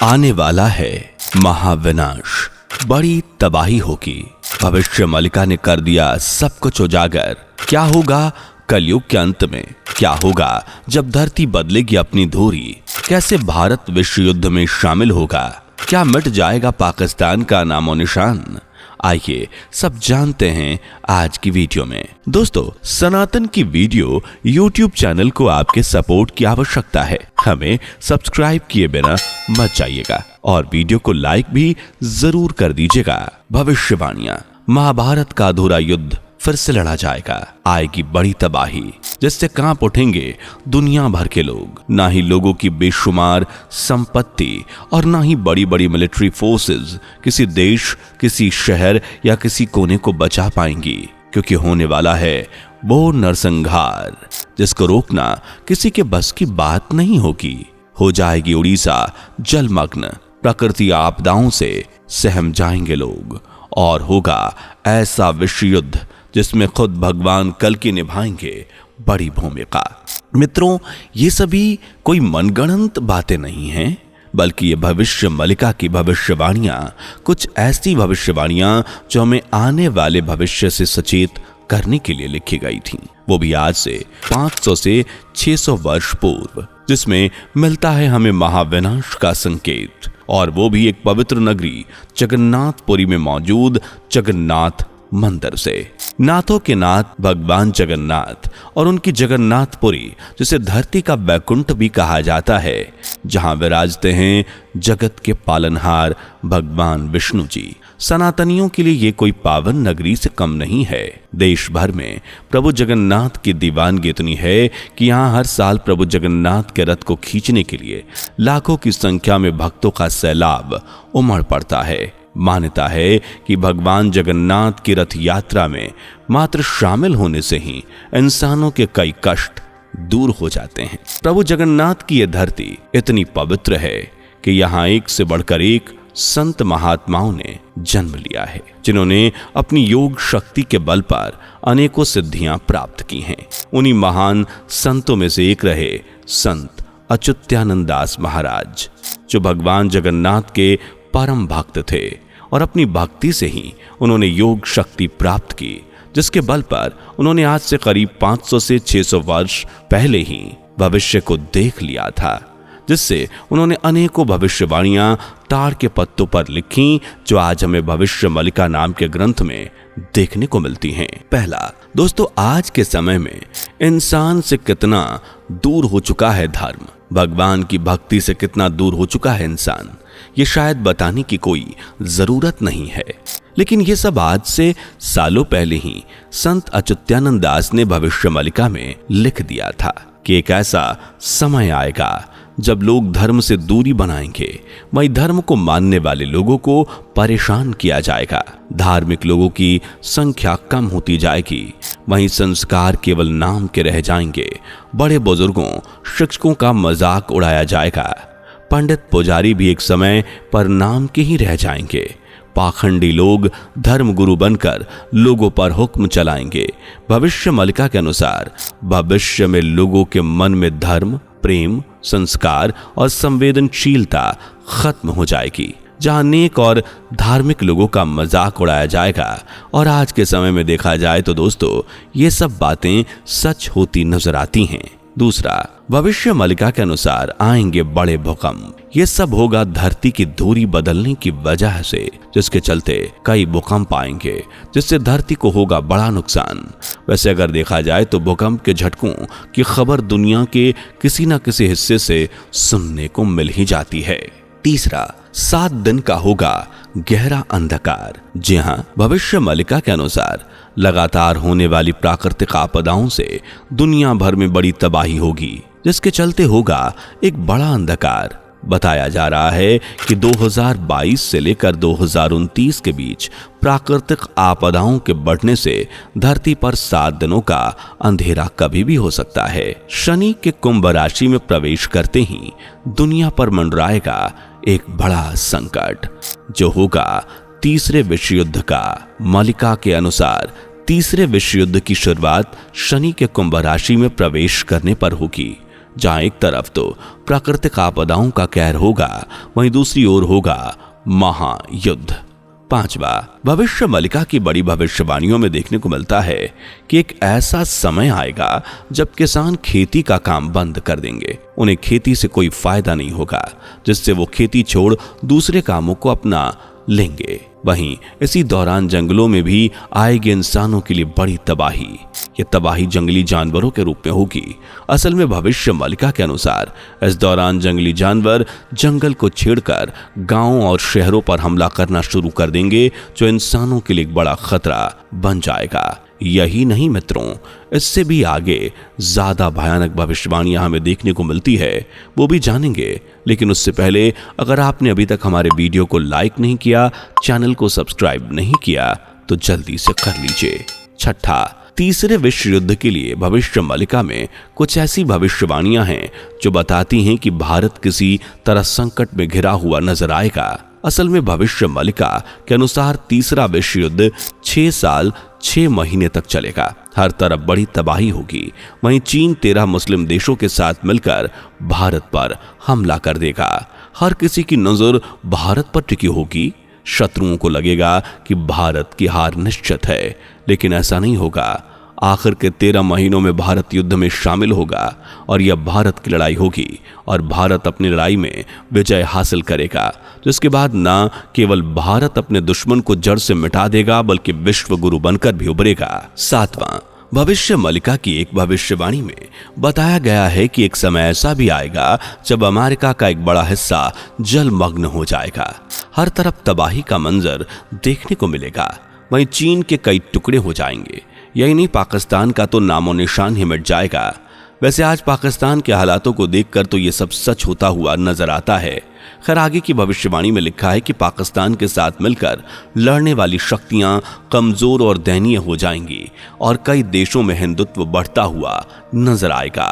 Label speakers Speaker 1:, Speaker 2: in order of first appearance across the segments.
Speaker 1: आने वाला है महाविनाश, बड़ी तबाही होगी। भविष्य मलिका ने कर दिया सब कुछ उजागर। क्या होगा कलयुग के अंत में? क्या होगा जब धरती बदलेगी अपनी धुरी? कैसे भारत विश्व युद्ध में शामिल होगा? क्या मिट जाएगा पाकिस्तान का नामो निशान? आइए सब जानते हैं आज की वीडियो में। दोस्तों, सनातन की वीडियो YouTube चैनल को आपके सपोर्ट की आवश्यकता है। हमें सब्सक्राइब किए बिना मत जाइएगा और वीडियो को लाइक भी जरूर कर दीजिएगा। भविष्यवाणियां, महाभारत का अधूरा युद्ध फिर से लड़ा जाएगा। आएगी बड़ी तबाही जिससे कांप उठेंगे दुनिया भर के लोग। ना ही लोगों की बेशुमार संपत्ति और ना ही बड़ी बड़ी मिलिट्री फोर्सेस किसी देश, किसी शहर या किसी कोने को बचा पाएंगी, क्योंकि होने वाला है वो नरसंहार जिसको रोकना किसी के बस की बात नहीं होगी। हो जाएगी उड़ीसा जलमग्न, प्रकृति आपदाओं से सहम जाएंगे लोग और होगा ऐसा विश्व युद्ध जिसमें खुद भगवान कल की निभाएंगे बड़ी भूमिका। मित्रों, ये सभी कोई मनगढ़ंत बातें नहीं हैं, बल्कि ये भविष्य मलिका की भविष्यवाणियां, कुछ ऐसी भविष्यवाणियां जो हमें आने वाले भविष्य से सचेत करने के लिए लिखी गई थीं। वो भी आज से 500 से 600 वर्ष पूर्व, जिसमें मिलता है हमें महाविनाश का संकेत, और वो भी एक पवित्र नगरी जगन्नाथपुरी में मौजूद जगन्नाथ मंदिर से। नाथों के नाथ भगवान जगन्नाथ और उनकी जगन्नाथपुरी, जिसे धरती का बैकुंठ भी कहा जाता है, जहां विराजते हैं जगत के पालनहार भगवान विष्णु जी। सनातनियों के लिए ये कोई पावन नगरी से कम नहीं है। देश भर में प्रभु जगन्नाथ की दीवानगी इतनी है कि यहाँ हर साल प्रभु जगन्नाथ के रथ को खींचने के लिए लाखों की संख्या में भक्तों का सैलाब उमड़ पड़ता है। मान्यता है कि भगवान जगन्नाथ की रथ यात्रा में मात्र शामिल होने से ही इंसानों के कई कष्ट दूर हो जाते हैं। प्रभु जगन्नाथ की यह धरती इतनी पवित्र है कि यहाँ एक से बढ़कर एक संत महात्माओं ने जन्म लिया है, जिन्होंने अपनी योग शक्ति के बल पर अनेकों सिद्धियां प्राप्त की हैं। उन्हीं महान संतों में से एक रहे संत अच्युतानंद दास महाराज, जो भगवान जगन्नाथ के परम भक्त थे और अपनी भक्ति से ही उन्होंने योग शक्ति प्राप्त की, जिसके बल पर उन्होंने आज से करीब 500 से 600 वर्ष पहले ही भविष्य को देख लिया था, जिससे उन्होंने अनेकों भविष्यवाणियां ताड़ के पत्तों पर लिखी, जो आज हमें भविष्य मलिका नाम के ग्रंथ में देखने को मिलती हैं। पहला, दोस्तों, आज के समय में इंसान से कितना दूर हो चुका है धर्म, भगवान की भक्ति से कितना दूर हो चुका है इंसान, ये शायद बताने की कोई जरूरत नहीं है। लेकिन ये सब आज से सालों पहले ही संत अच्युतानंद दास ने भविष्य मलिका में लिख दिया था कि एक ऐसा समय आएगा जब लोग धर्म से दूरी बनाएंगे, वही धर्म को मानने वाले लोगों को परेशान किया जाएगा। धार्मिक लोगों की संख्या कम होती जाएगी, वहीं संस्कार केवल नाम के रह जाएंगे। बड़े बुजुर्गों, शिक्षकों का मजाक उड़ाया जाएगा। पंडित पुजारी भी एक समय पर नाम के ही रह जाएंगे। पाखंडी लोग धर्म गुरु बनकर लोगों पर हुक्म चलाएंगे। भविष्य मलिका के अनुसार भविष्य में लोगों के मन में धर्म, प्रेम, संस्कार और संवेदनशीलता खत्म हो जाएगी, जहां नेक और धार्मिक लोगों का मजाक उड़ाया जाएगा। और आज के समय में देखा जाए तो दोस्तों, ये सब बातें सच होती नजर आती हैं। दूसरा, भविष्य मलिका के अनुसार आएंगे बड़े भूकंप। ये सब होगा धरती की धुरी बदलने की वजह से, जिसके चलते कई भूकंप आएंगे, जिससे धरती को होगा बड़ा नुकसान। वैसे अगर देखा जाए तो भूकंप के झटकों की खबर दुनिया के किसी न किसी हिस्से से सुनने को मिल ही जाती है। तीसरा, 7 दिन का होगा गहरा अंधकार। जी हाँ, भविष्य मलिका के अनुसार लगातार होने वाली प्राकृतिक आपदाओं से दुनिया भर में बड़ी तबाही होगी, जिसके चलते होगा एक बड़ा अंधकार। बताया जा रहा है कि 2022 से लेकर 2029 के बीच प्राकृतिक आपदाओं के बढ़ने से धरती पर 7 दिनों का अंधेरा कभी भी हो सकता है। शनि के कुंभ राशि में प्रवेश करते ही दुनिया पर मंडराएगा एक बड़ा संकट, जो होगा तीसरे विश्व युद्ध का। मलिका के अनुसार तीसरे विश्व युद्ध की शुरुआत शनि के कुंभ राशि में प्रवेश करने पर होगी, जहां एक तरफ तो प्राकृतिक आपदाओं का कहर होगा, वहीं दूसरी ओर होगा महायुद्ध। 5वां, भविष्य मलिका की बड़ी भविष्यवाणियों में देखने को मिलता है कि एक ऐसा समय आएगा जब किसान खेती का काम बंद कर देंगे। उन्हें खेती से कोई फायदा नहीं होगा, जिससे वो खेती छोड़ दूसरे कामों को अपना लेंगे। वहीं इसी दौरान जंगलों में भी आएगी इंसानों के लिए बड़ी तबाही। ये तबाही जंगली जानवरों के रूप में होगी। असल में भविष्य मलिका के अनुसार इस दौरान जंगली जानवर जंगल को छेड़कर गांवों और शहरों पर हमला करना शुरू कर देंगे, जो इंसानों के लिए एक बड़ा खतरा बन जाएगा। यही नहीं मित्रों, इससे भी आगे ज्यादा भयानक भविष्यवाणियां हमें देखने को मिलती है, वो भी जानेंगे। लेकिन उससे पहले अगर आपने अभी तक हमारे वीडियो को लाइक नहीं किया, चैनल को सब्सक्राइब नहीं किया, तो जल्दी से कर लीजिए। 6, तीसरे विश्व युद्ध के लिए भविष्य मलिका में कुछ ऐसी भविष्यवाणियां हैं जो बताती हैं कि भारत किसी तरह संकट में घिरा हुआ नजर आएगा। असल में भविष्य मलिका के अनुसार तीसरा विश्व युद्ध 6 साल 6 महीने तक चलेगा। हर तरफ बड़ी तबाही होगी। वहीं चीन 13 मुस्लिम देशों के साथ मिलकर भारत पर हमला कर देगा। हर किसी की नजर भारत पर टिकी होगी। शत्रुओं को लगेगा कि भारत की हार निश्चित है, लेकिन ऐसा नहीं होगा। आखिर के 13 महीनों में भारत युद्ध में शामिल होगा और यह भारत की लड़ाई होगी और भारत अपनी लड़ाई में विजय हासिल करेगा, जिसके बाद न केवल भारत अपने दुश्मन को जड़ से मिटा देगा, बल्कि विश्व गुरु बनकर भी उभरेगा। 7वां, भविष्य मलिका की एक भविष्यवाणी में बताया गया है कि एक समय ऐसा भी आएगा जब अमेरिका का एक बड़ा हिस्सा जलमग्न हो जाएगा। हर तरफ तबाही का मंजर देखने को मिलेगा। वहीं चीन के कई टुकड़े हो जाएंगे। यही नहीं, पाकिस्तान का तो नामो निशान ही मिट जाएगा। वैसे आज पाकिस्तान के हालातों को देखकर तो ये सब सच होता हुआ नजर आता है। खैर, आगे की भविष्यवाणी में लिखा है कि पाकिस्तान के साथ मिलकर लड़ने वाली शक्तियां कमजोर और दयनीय हो जाएंगी और कई देशों में हिंदुत्व बढ़ता हुआ नजर आएगा।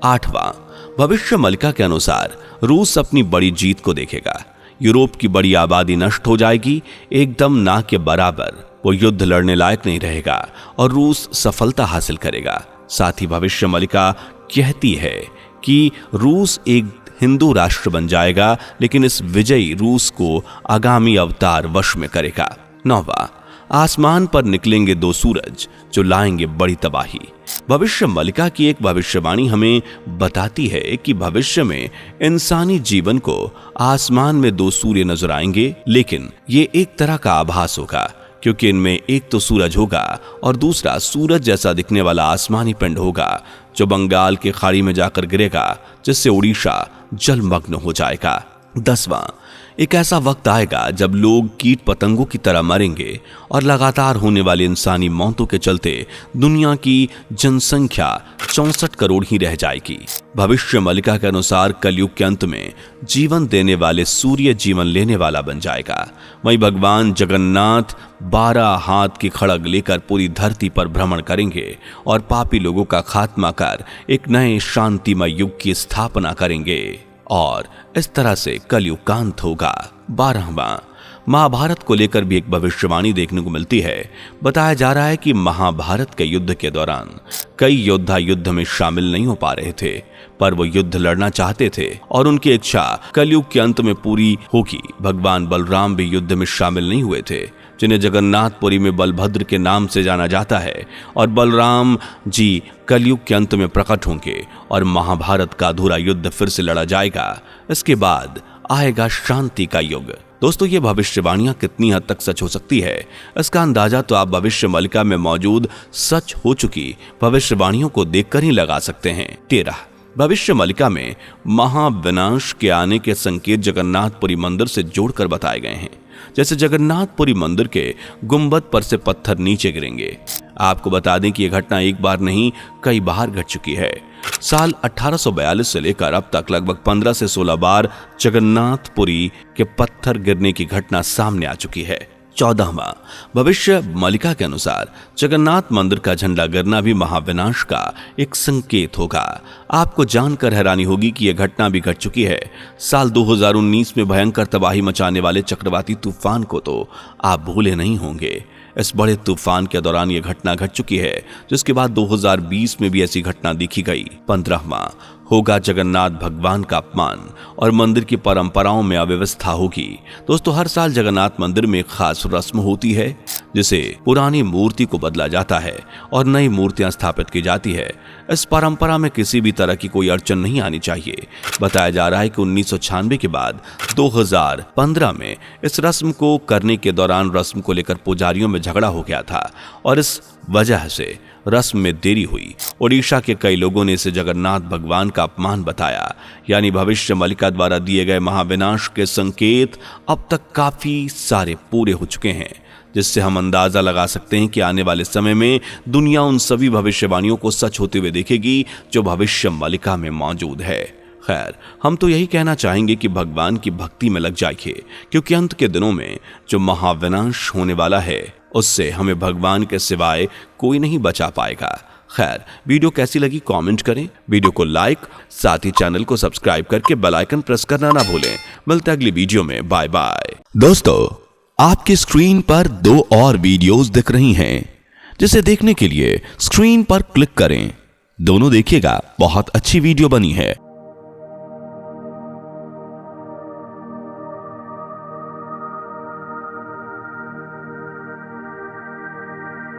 Speaker 1: 8वां, भविष्य मलिका के अनुसार रूस अपनी बड़ी जीत को देखेगा। यूरोप की बड़ी आबादी नष्ट हो जाएगी, एकदम ना के बराबर। वो युद्ध लड़ने लायक नहीं रहेगा और रूस सफलता हासिल करेगा। साथ ही भविष्य मलिका कहती है कि रूस एक हिंदू राष्ट्र बन जाएगा, लेकिन इस विजयी रूस को आगामी अवतार वश में करेगा। 9वां, आसमान पर निकलेंगे 2 सूरज जो लाएंगे बड़ी तबाही। भविष्य मलिका की एक भविष्यवाणी हमें बताती है कि भविष्य में इंसानी जीवन को आसमान में 2 सूर्य नजर आएंगे, लेकिन ये एक तरह का आभास होगा, क्योंकि इनमें एक तो सूरज होगा और दूसरा सूरज जैसा दिखने वाला आसमानी पिंड होगा जो बंगाल के खाड़ी में जाकर गिरेगा, जिससे उड़ीसा जलमग्न हो जाएगा। 10वां, एक ऐसा वक्त आएगा जब लोग कीट पतंगों की तरह मरेंगे और लगातार होने वाली इंसानी मौतों के चलते दुनिया की जनसंख्या 64 करोड़ ही रह जाएगी। भविष्य मलिका के अनुसार कलयुग के अंत में जीवन देने वाले सूर्य जीवन लेने वाला बन जाएगा। वहीं भगवान जगन्नाथ 12 हाथ की खड़ग लेकर पूरी धरती पर भ्रमण करेंगे और पापी लोगों का खात्मा कर एक नए शांतिमय युग की स्थापना करेंगे और इस तरह से कलयुग का अंत होगा। 12वां, महाभारत को लेकर भी एक भविष्यवाणी देखने को मिलती है। बताया जा रहा है कि महाभारत के युद्ध के दौरान कई योद्धा युद्ध में शामिल नहीं हो पा रहे थे, पर वो युद्ध लड़ना चाहते थे और उनकी इच्छा कलयुग के अंत में पूरी होगी। भगवान बलराम भी युद्ध में शामिल नहीं हुए थे, जिन्हें जगन्नाथपुरी में बलभद्र के नाम से जाना जाता है, और बलराम जी कलयुग के अंत में प्रकट होंगे और महाभारत का अधूरा युद्ध फिर से लड़ा जाएगा। इसके बाद आएगा शांति का युग। दोस्तों, ये भविष्यवाणियां कितनी हद तक सच हो सकती है, इसका अंदाजा तो आप भविष्य मलिका में मौजूद सच हो चुकी भविष्यवाणियों को देखकर ही लगा सकते हैं। 13, भविष्य मलिका में महाविनाश के आने के संकेत जगन्नाथपुरी मंदिर से जोड़कर बताए गए हैं। जैसे जगन्नाथपुरी मंदिर के गुंबद पर से पत्थर नीचे गिरेंगे। आपको बता दें कि यह घटना एक बार नहीं कई बार घट चुकी है। साल 1842 से लेकर अब तक लगभग 15 से 16 बार जगन्नाथपुरी के पत्थर गिरने की घटना सामने आ चुकी है। 14वां, भविष्य मलिका के अनुसार जगन्नाथ मंदिर का झंडा गिरना भी महाविनाश का एक संकेत होगा। आपको जानकर हैरानी होगी कि यह घटना भी घट चुकी है। साल 2019 में भयंकर तबाही मचाने वाले चक्रवाती तूफान को तो आप भूले नहीं होंगे। इस बड़े तूफान के दौरान यह घटना घट चुकी है, जिसके बाद 2020 में भी ऐसी घटना देखी गई। 15वां, होगा जगन्नाथ भगवान का अपमान और मंदिर की परंपराओं में अव्यवस्था होगी। दोस्तों, हर साल जगन्नाथ मंदिर में एक खास रस्म होती है जिसे पुरानी मूर्ति को बदला जाता है और नई मूर्तियां स्थापित की जाती है। इस परंपरा में किसी भी तरह की कोई अड़चन नहीं आनी चाहिए। बताया जा रहा है कि 1996 के बाद 2015 में इस रस्म को करने के दौरान रस्म को लेकर पुजारियों में झगड़ा हो गया था और इस वजह से रस्म में देरी हुई। ओडिशा के कई लोगों ने इसे जगन्नाथ भगवान का अपमान बताया, यानी भविष्य मलिका द्वारा दिए गए महाविनाश के संकेत अब तक काफी सारे पूरे हो चुके हैं, जिससे हम अंदाजा लगा सकते हैं कि आने वाले समय में दुनिया उन सभी भविष्यवाणियों को सच होते हुए देखेगी जो भविष्य मलिका में मौजूद है। खैर, हम तो यही कहना चाहेंगे कि भगवान की भक्ति में लग जाइए, क्योंकि अंत के दिनों में जो महाविनाश होने वाला है उससे हमें भगवान के सिवाय कोई नहीं बचा पाएगा। खैर, वीडियो कैसी लगी कमेंट करें, वीडियो को लाइक, साथ ही चैनल को सब्सक्राइब करके बेल आइकन प्रेस करना ना भूलें। मिलते हैं अगली वीडियो में। Bye bye. दोस्तों, आपकी स्क्रीन पर 2 और वीडियोस दिख रही हैं, जिसे देखने के लिए स्क्रीन पर क्लिक करें। दोनों देखिएगा, बहुत अच्छी वीडियो बनी है।